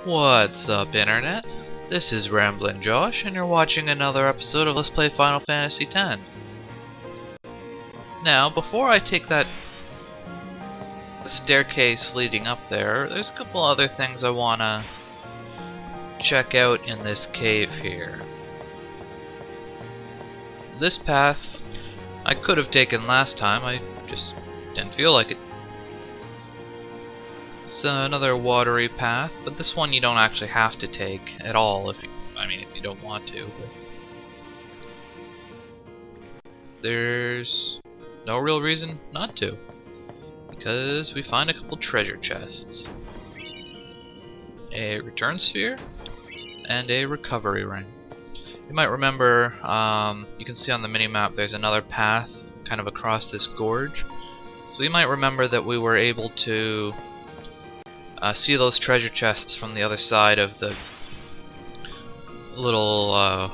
What's up, Internet? This is Ramblin' Josh, and you're watching another episode of Let's Play Final Fantasy X. Now, before I take that staircase leading up there, there's a couple other things I wanna check out in this cave here. This path I could have taken last time, I just didn't feel like it. It's another watery path, but this one you don't actually have to take at all if you don't want to. But there's no real reason not to, because we find a couple treasure chests. A return sphere and a recovery ring. You might remember, you can see on the minimap there's another path kind of across this gorge. So you might remember that we were able to see those treasure chests from the other side of the little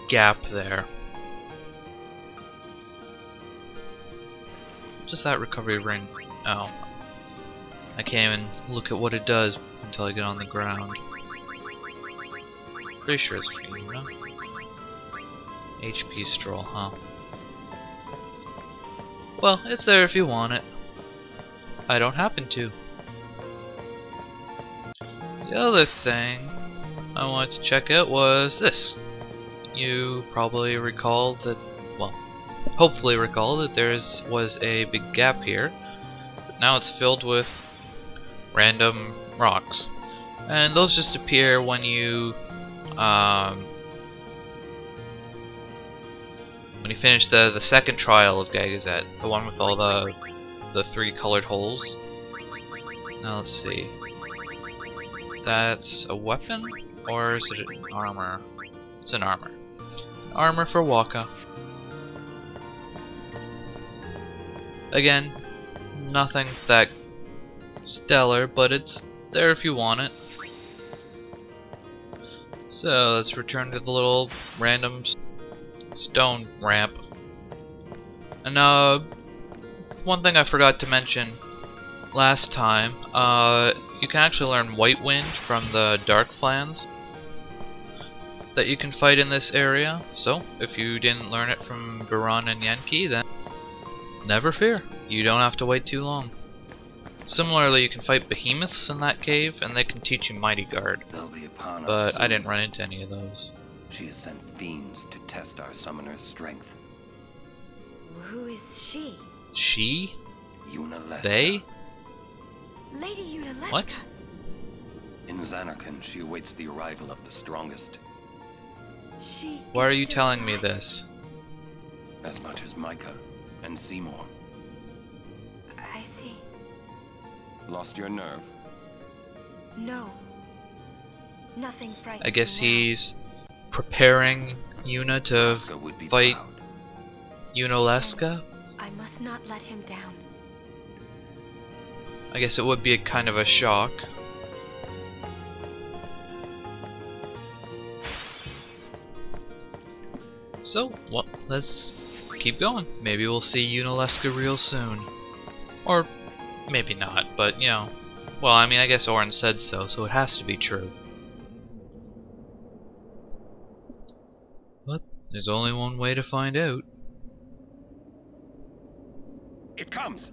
gap there. Just that recovery ring. Oh. I can't even look at what it does until I get on the ground. Pretty sure it's for you, no? HP stroll, huh? Well, it's there if you want it. I don't happen to. The other thing I wanted to check out was this. You probably recall that, well, hopefully recall that was a big gap here, but now it's filled with random rocks. And those just appear when you finish the second trial of Gagzet, the one with all the three colored holes. Now let's see. That's a weapon, or is it an armor? It's an armor. Armor for Waka. Again, nothing that stellar, but it's there if you want it. So let's return to the little random stone ramp. And one thing I forgot to mention last time, you can actually learn White Wind from the Dark Flans that you can fight in this area. So if you didn't learn it from Baron and Yankee, then never fear, you don't have to wait too long. Similarly, you can fight behemoths in that cave, and they can teach you Mighty Guard. But I didn't run into any of those. She has sent fiends to test our summoner's strength. Who is she? She? Yunaleska. They? Lady Yunaleska? What? In Zanarkand, she awaits the arrival of the strongest. Why are you telling me this? As much as Micah and Seymour. I see. Lost your nerve? No. Nothing frightens I guess me he's preparing Yuna to fight Yunaleska? I must not let him down. I guess it would be a kind of a shock. So, well, let's keep going. Maybe we'll see Yunaleska real soon. Or maybe not, but you know. Well, I mean, I guess Orin said so it has to be true. But there's only one way to find out. It comes!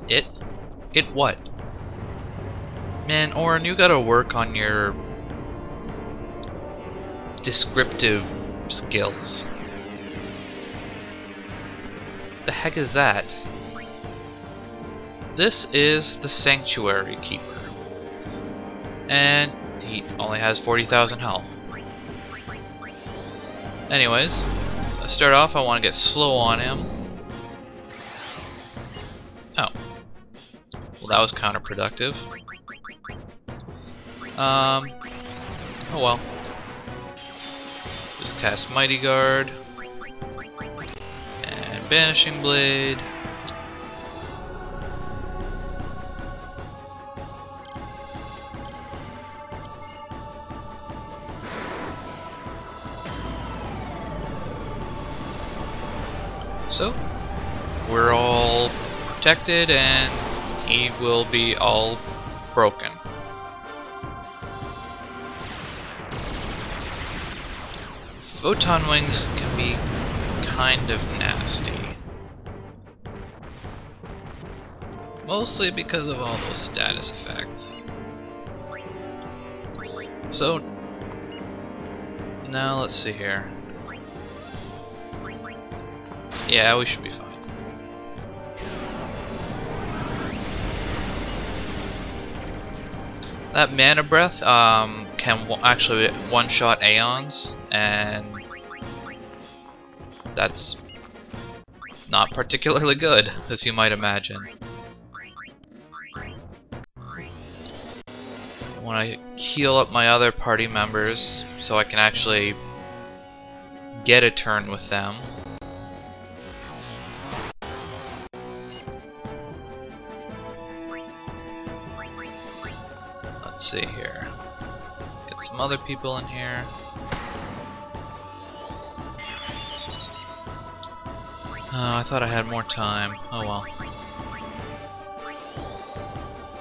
It? It what? Man, Orin, you gotta work on your descriptive skills. The heck is that? This is the Sanctuary Keeper. And he only has 40,000 health. Anyways, let's start off. I want to get slow on him. Oh. Well, that was counterproductive. Oh well. Just cast Mighty Guard. And Banishing Blade. So, we're all protected, and he will be all broken. Photon wings can be kind of nasty. Mostly because of all those status effects. So, now let's see here. Yeah, we should be fine. That mana breath can actually one-shot Aeons, and that's not particularly good, as you might imagine. When I heal up my other party members, so I can actually get a turn with them. Let's see here. Get some other people in here. Oh, I thought I had more time. Oh well.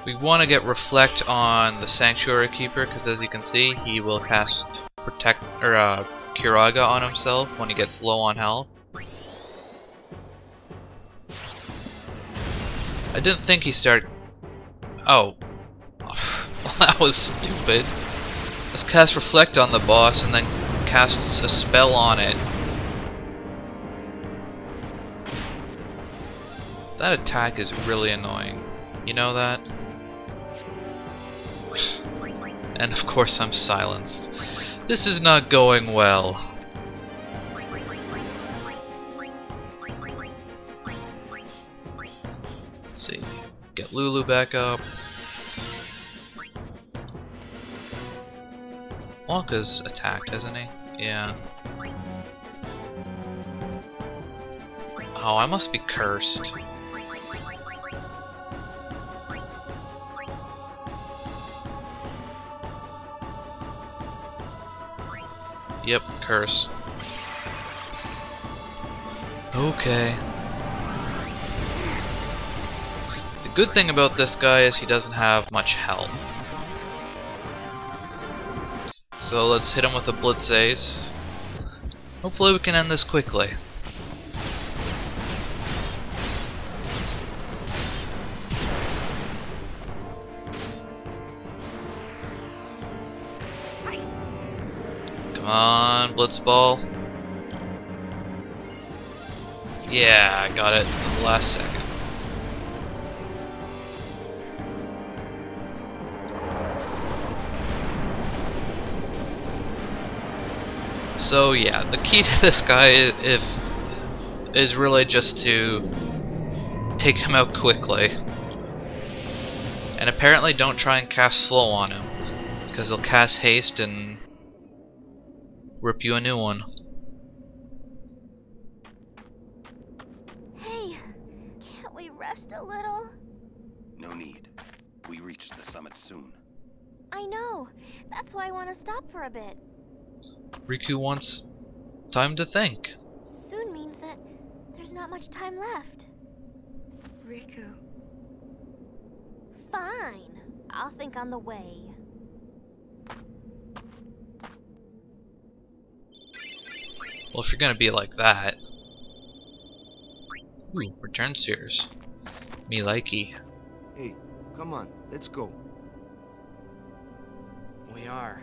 We want to get Reflect on the Sanctuary Keeper, because as you can see, he will cast Kiraga on himself when he gets low on health. I didn't think he started... Oh. Well, that was stupid. Let's cast Reflect on the boss and then cast a spell on it. That attack is really annoying. You know that? And of course I'm silenced. This is not going well. Let's see. Get Lulu back up. Wonka's attacked, hasn't he? Yeah. Oh, I must be cursed. Yep, curse. Okay. The good thing about this guy is he doesn't have much health. So let's hit him with a Blitz Ace. Hopefully we can end this quickly. Come on, Blitzball. Yeah, I got it in the last second. So yeah, the key to this guy is really just to take him out quickly. And apparently don't try and cast slow on him, because he'll cast haste and rip you a new one. Hey, can't we rest a little? No need. We reach the summit soon. I know. That's why I want to stop for a bit. Riku wants time to think. Soon means that there's not much time left. Riku. Fine. I'll think on the way. Well, if you're gonna be like that. Ooh, return seers. Me likey. Hey, come on, let's go. We are.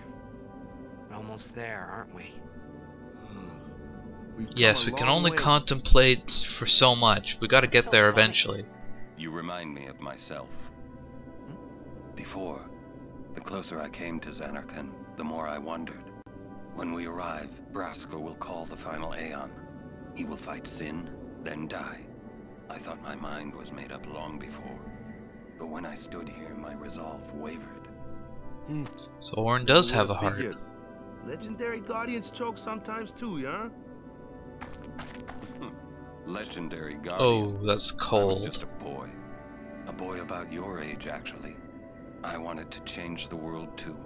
We're almost there, aren't we? We've come Yes, a we can long only way. contemplate for so much. We gotta get So there funny. eventually. You remind me of myself. Before, the closer I came to Zanarkand, the more I wondered. When we arrive, Braska will call the final Aeon. He will fight Sin, then die. I thought my mind was made up long before. But when I stood here, my resolve wavered. So Orin does Who have a would've heart. figured? Legendary Guardians choke sometimes too, yeah? Legendary Guardian. Oh, that's I was cold. just a boy. A boy about your age, actually. I wanted to change the world too.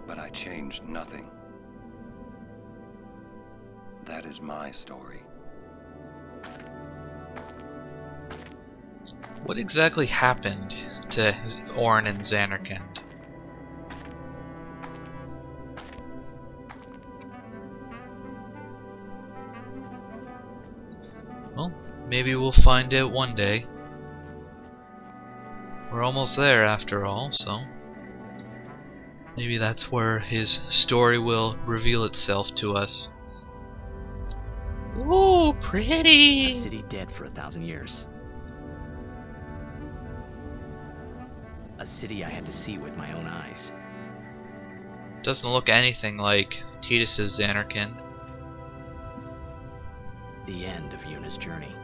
But I changed nothing. That is my story. What exactly happened to Orin and Zanarkand. Well, maybe we'll find out one day. We're almost there after all, so maybe that's where his story will reveal itself to us. Ooh, pretty! A city dead for 1,000 years. A city I had to see with my own eyes. Doesn't look anything like Tidus's Zanarkand. The end of Yuna's journey.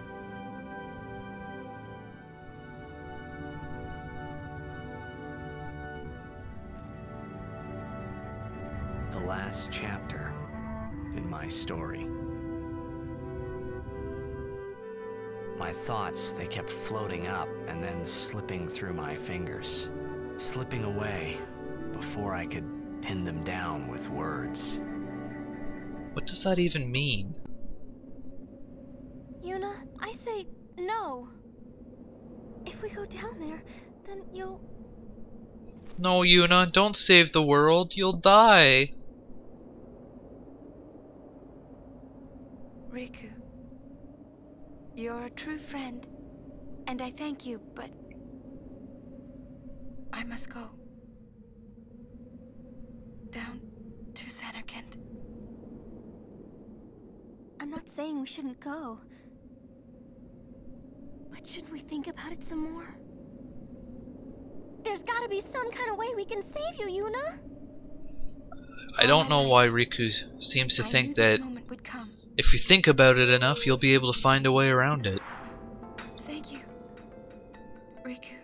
The last chapter in my story. My thoughts, they kept floating up and then slipping through my fingers, slipping away before I could pin them down with words. What does that even mean? Yuna, I say no. If we go down there, then you'll... No, Yuna, don't save the world. You'll die. Riku, you're a true friend, and I thank you, but I must go. Down to Zanarkand. I'm not saying we shouldn't go. But should we think about it some more? There's gotta be some kind of way we can save you, Yuna! I don't know why Riku seems to think that moment would come. if you think about it enough, you'll be able to find a way around it. Thank you, Riku.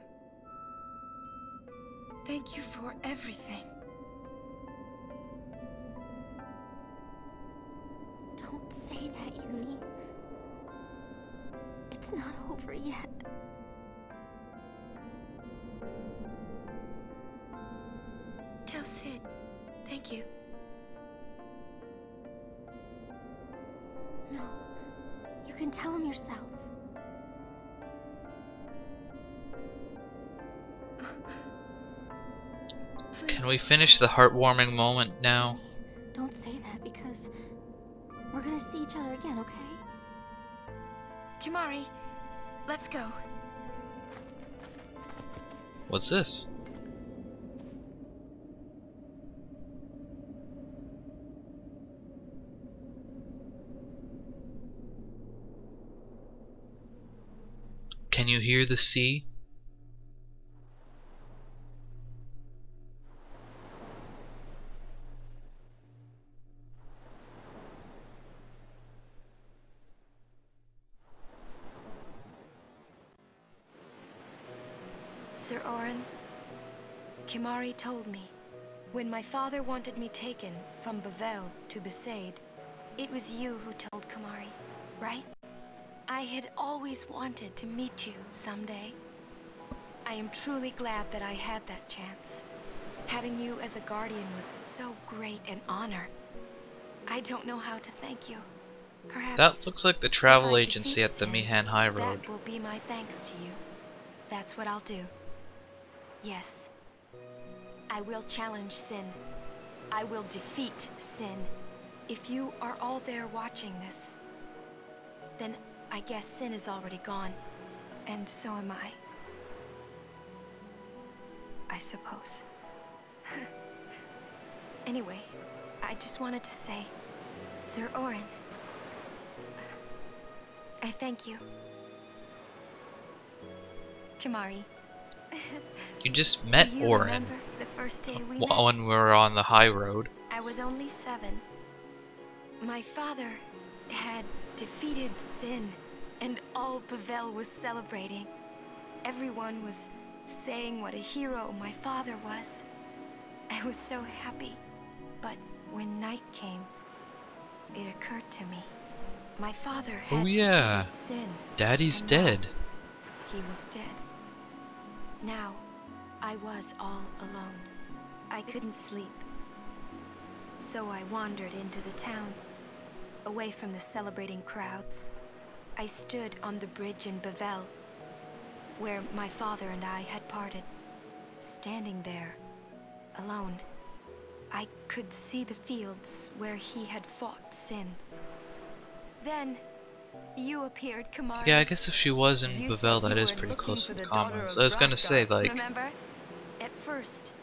Thank you for everything. Don't say that, Yuni. It's not over yet. Tell Sid, thank you. No, you can tell him yourself. Please. Can we finish the heartwarming moment now? Don't say that because we're gonna see each other again, okay? Kimari, let's go. What's this? Can you hear the sea? Sir Orin, Kimari told me, when my father wanted me taken from Bavel to Besaid, it was you who told Kimari, right? I had always wanted to meet you someday. I am truly glad that I had that chance. Having you as a guardian was so great an honor. I don't know how to thank you. Perhaps That looks like the travel if I agency defeat at the Sin, Mihan High Road. that will be my thanks to you. That's what I'll do. Yes. I will challenge Sin. I will defeat Sin. If you are all there watching this, then I guess Sin is already gone. And so am I. I suppose. Anyway, I just wanted to say, Sir Orin, I thank you. Kimari. You just met Do you Orin remember the first day we met? when we were on the high road. I was only 7. My father had defeated Sin, and all Bavel was celebrating. Everyone was saying what a hero my father was. I was so happy. But when night came, it occurred to me. My father had Oh yeah, defeated Sin. Daddy's and now dead. He was dead. Now, I was all alone. I couldn't sleep. So I wandered into the town, away from the celebrating crowds. I stood on the bridge in Bavel. where my father and I had parted. Standing there, alone, I could see the fields where he had fought sin. Then, you appeared, Kamari. Yeah, I guess if she was in You Bavel, said that you is were pretty looking close for to the the daughter Commons. of I was gonna Braska, say, like, remember? At first,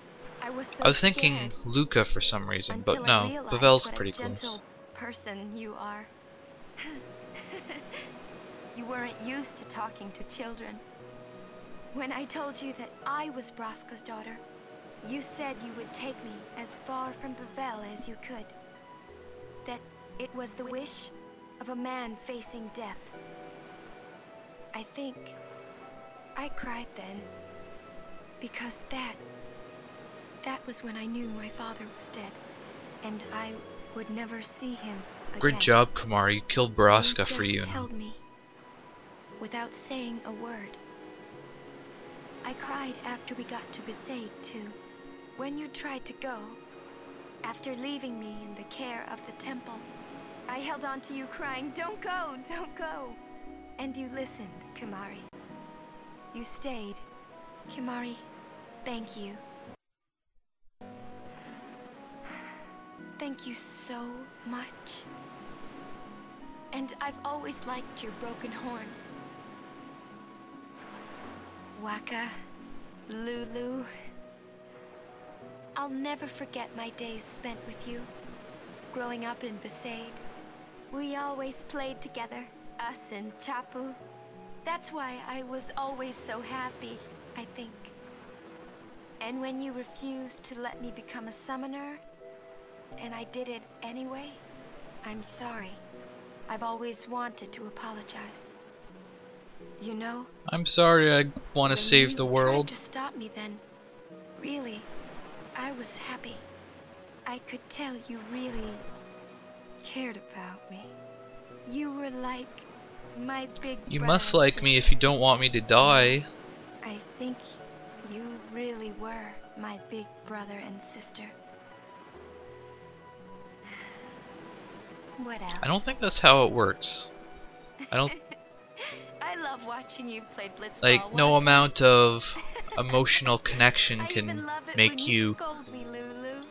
I was so I was thinking scared Luca for some reason, until but I no, realized Bavel's what pretty a gentle close. person you are. You weren't used to talking to children. When I told you that I was Braska's daughter, you said you would take me as far from Bavel as you could. That it was the wish of a man facing death. I think I cried then, because that was when I knew my father was dead, and I would never see him again. Great job, Kamari. You killed Braska for You you. just held me, without saying a word. I cried after we got to Besaid, too. When you tried to go, after leaving me in the care of the temple, I held on to you crying, "Don't go, don't go." And you listened, Kamari. You stayed. Kamari, thank you. Thank you so much. And I've always liked your broken horn. Waka, Lulu. I'll never forget my days spent with you, growing up in Besaid. We always played together, us and Chapu. That's why I was always so happy, I think. And when you refused to let me become a summoner, and I did it anyway, I'm sorry. I've always wanted to apologize. You know? I'm sorry, I want to when save you the tried world. to stop me then, really, I was happy. I could tell you really cared about me. You were like my big You brother must and like me if sister. you don't want me to die. I think you really were my big brother and sister. What else? I don't think that's how it works. I don't I love watching you play blitzball. like no Waka. amount of emotional connection I even can love it make when you scold me, Lulu.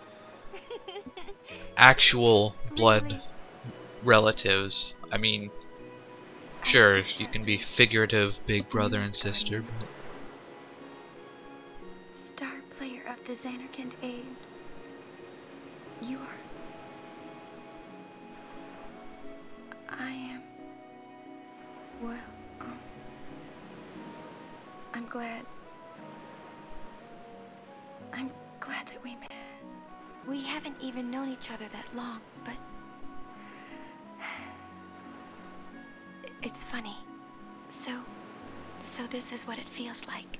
actual blood Really? relatives. I mean, I sure, just you had can be this figurative big the brother news and sister, guardian. but Star player of the Zanarkand Abes. You are... I am... Well, I'm glad... I'm glad that we met. We haven't even known each other that long, but... It's funny. So this is what it feels like.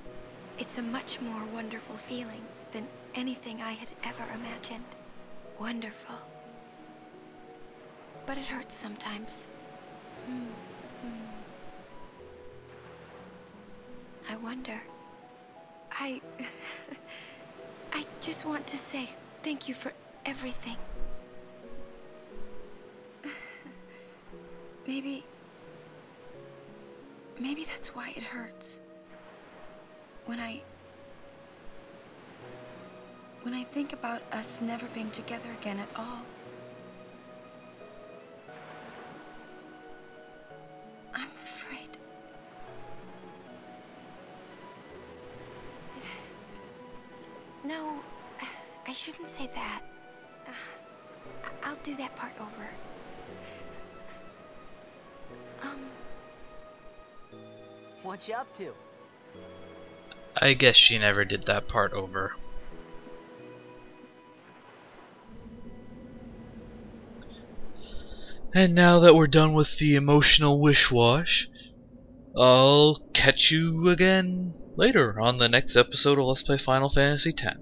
It's a much more wonderful feeling than anything I had ever imagined. Wonderful. But it hurts sometimes. I wonder. I just want to say thank you for everything. Maybe that's why it hurts. When I think about us never being together again at all. I'm afraid. No, I shouldn't say that. I'll do that part over. What you up to? I guess she never did that part over. And now that we're done with the emotional Wishwash, I'll catch you again later on the next episode of Let's Play Final Fantasy X.